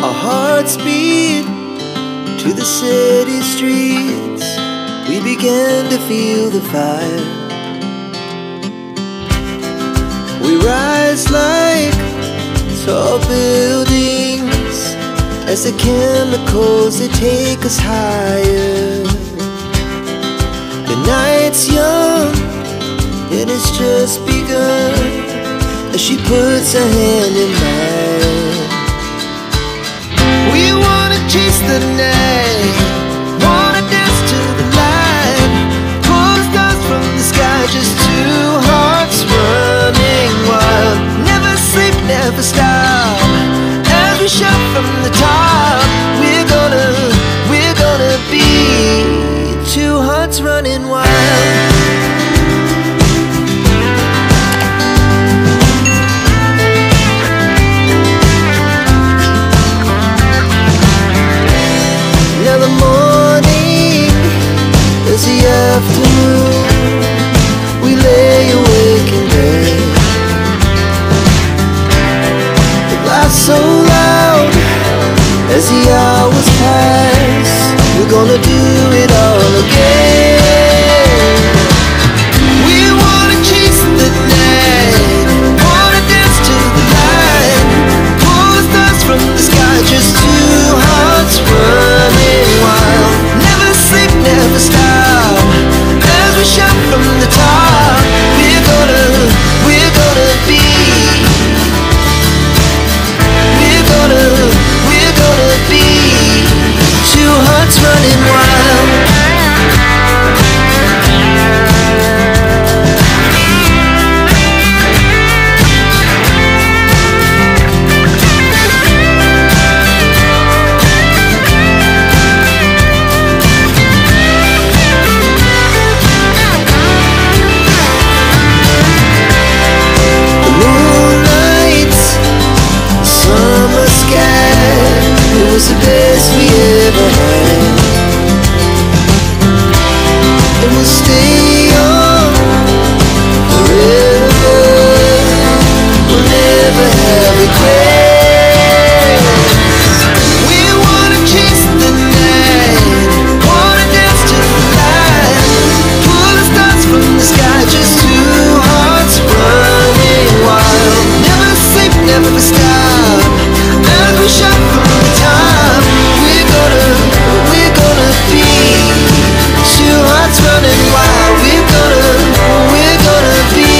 Our hearts beat to the city streets. We began to feel the fire. We rise like tall buildings as the chemicals, they take us higher. The night's young and it's just begun as she puts her hand in mine. We wanna chase the night, wanna dance to the light, pull the stars from the sky, just two hearts running wild. Never sleep, never stop, as we shout from the top. We're gonna be two hearts running wild. Now the morning is the afternoon. We lay awake in bed. It laughs so loud as the hours pass. We're gonna do it all again. We wanna chase the night, wanna dance to the light, pull the stars from the sky, just two hearts running wild. Never sleep, never stop, as we shout from the top. We're gonna be, we're gonna be two hearts running wild. The moonlight, summer sky, it was the best we ever had. And we'll stay on forever. We'll never have regrets. We wanna chase the night, wanna dance to the light, pull the stars from the sky, just two hearts running wild. Never sleep, never stop, as we shout from the top. We're gonna be two hearts running wild. We're gonna be,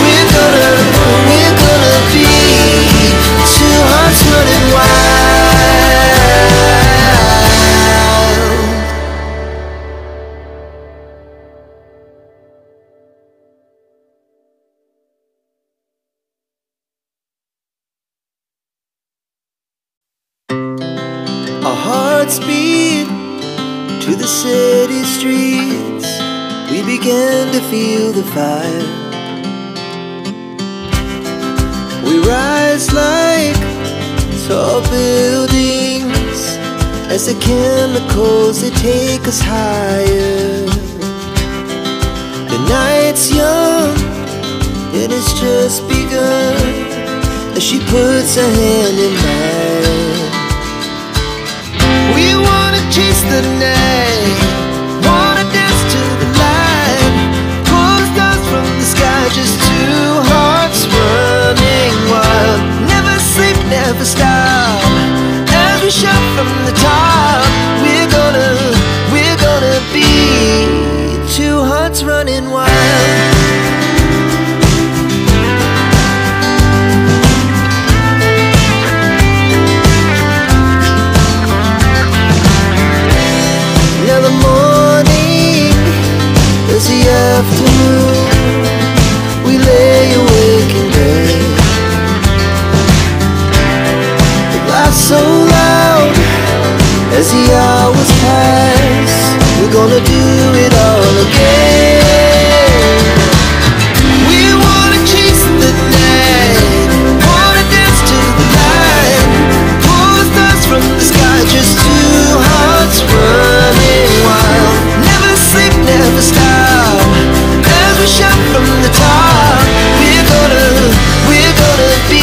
we're gonna be two hearts running wild. Our hearts beat to the city streets. We began to feel the fire. We rise like tall buildings as the chemicals, they take us higher. The night's young and it's just begun as she puts her hand in mine. We wanna chase the night, wanna dance to the light, pull the stars from the sky, just two hearts running wild. Never sleep, never stop, as we shout from the top. We're gonna be two hearts running wild. Now the morning is the afternoon. We lay awake in bed. It laughs so loud as the hours pass. We're gonna do it all again. We wanna chase the night, wanna dance to the light, pull the stars from the sky, just two hearts running wild. Never sleep, never stop, as we shout from the top. We're gonna be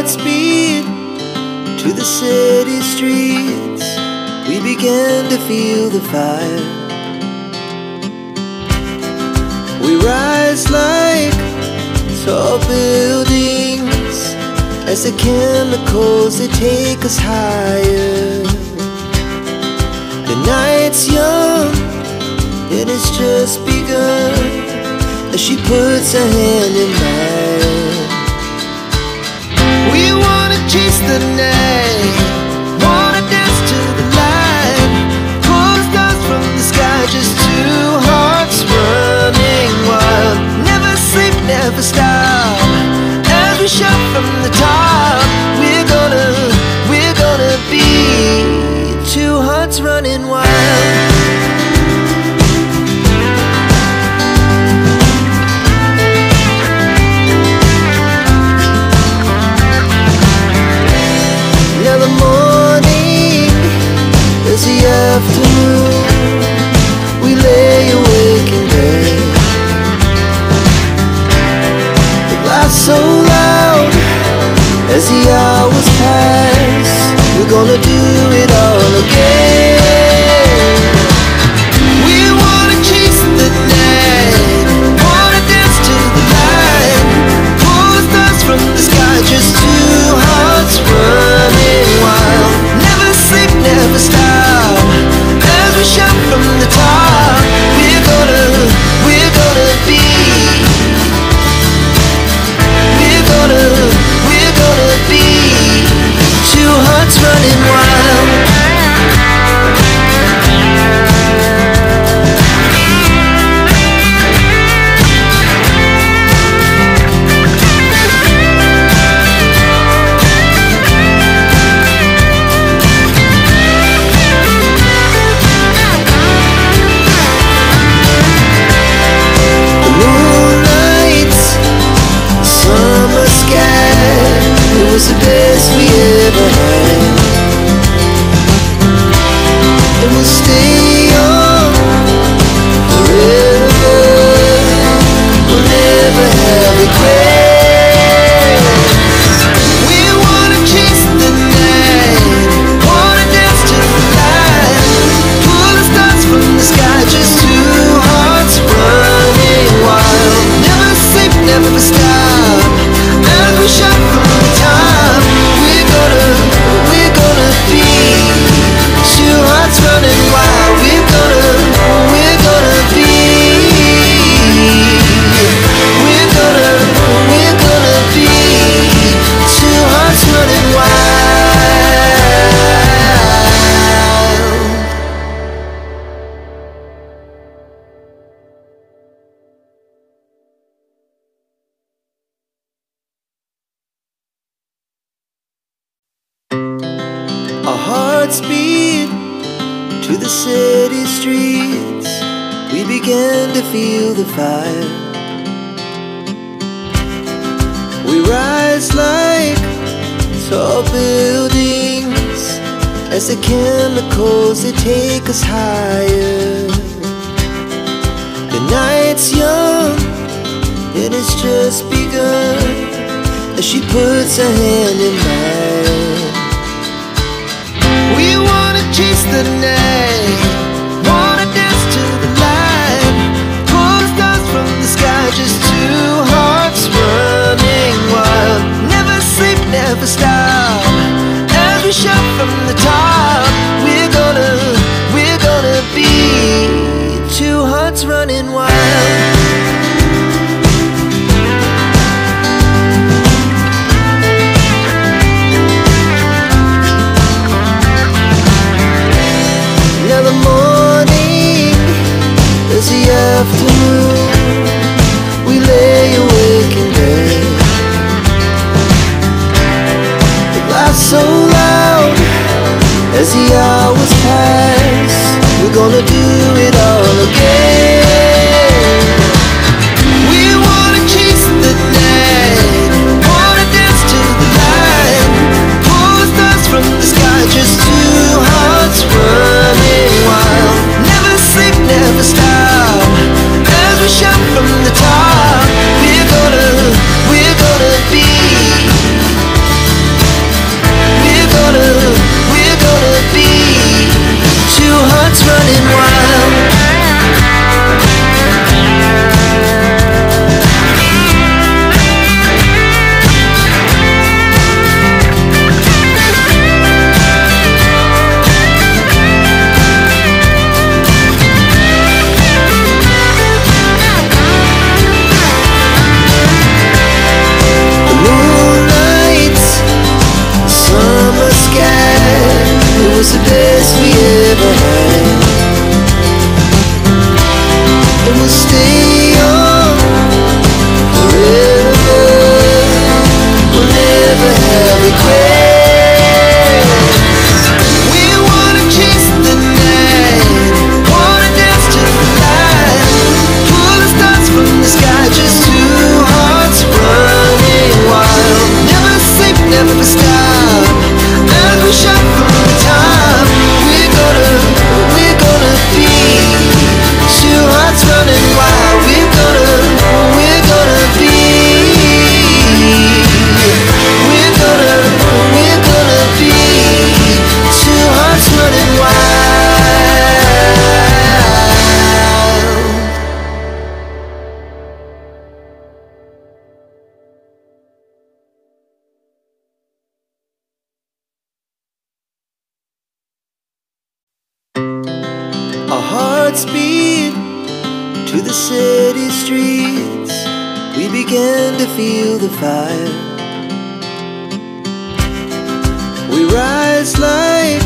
hearts beat to the city streets. We began to feel the fire. We rise like tall buildings as the chemicals, they take us higher. The night's young, it has just begun, as she puts her hand in mine. We wanna chase the night, wanna dance to the light, pull the stars from the sky, just two hearts running wild. Never sleep, never stop, as we shout from the top. We're gonna be two hearts running wild. Now the morning is the afternoon. We lay awake in bed. The laughs so loud as the hours pass. We're gonna do it all again. We wanna chase the night, wanna dance to the light, pull the stars from the sky, just two hearts running wild. Never sleep, never stop, as we shout from the top. We're gonna be, we're gonna be two hearts running wild. The moonlight, summer sky, it was the best we ever had. And we'll stay on forever. We'll never have regrets. We wanna chase the night, wanna dance to the light, pull the stars from the sky, just two hearts running wild. Never sleep, never stop, as we shout from the top. We're gonna be two hearts running wild. We're gonna be, we're gonna be two hearts running wild. Our hearts beat to the city streets. We began to feel the fire. We rise like tall buildings as the chemicals, they take us higher. The night's young, it has just begun, as she puts her hand in mine. We wanna chase the night, wanna dance to the light, pull the stars from the sky, just two hearts running wild. Never sleep, never stop, as we shout from the top. We're gonna be two hearts running wild. Now the morning is the afternoon. We lay awake in bed. The laughs so loud as the hours pass. We're gonna do it all again. to the city streets, we began to feel the fire. We rise like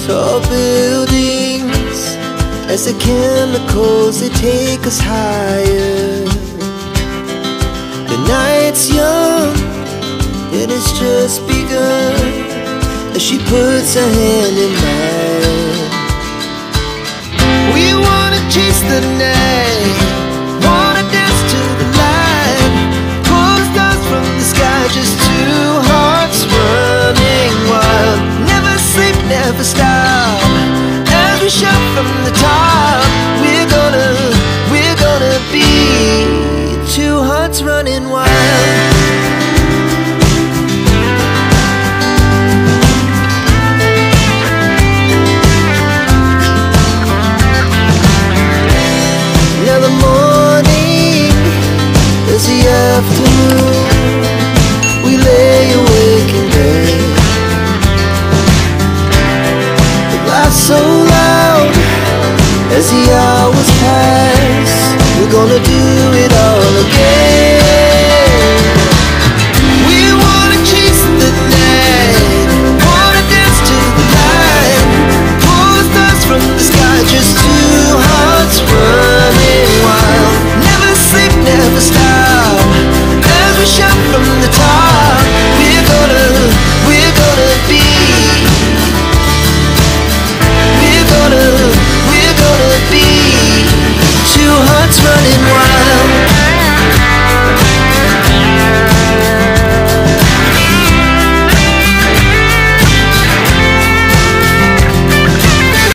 tall buildings as the chemicals, they take us higher. The night's young and it's just begun as she puts her hand in mine. We wanna chase the night, wanna dance to the light, pull stars from the sky, just two hearts running wild. Never sleep, never stop, as we shout from the top. We're gonna be two hearts running wild. Now the morning is the afternoon, we lay awake in bed. The laughs so loud as the hours pass, we're gonna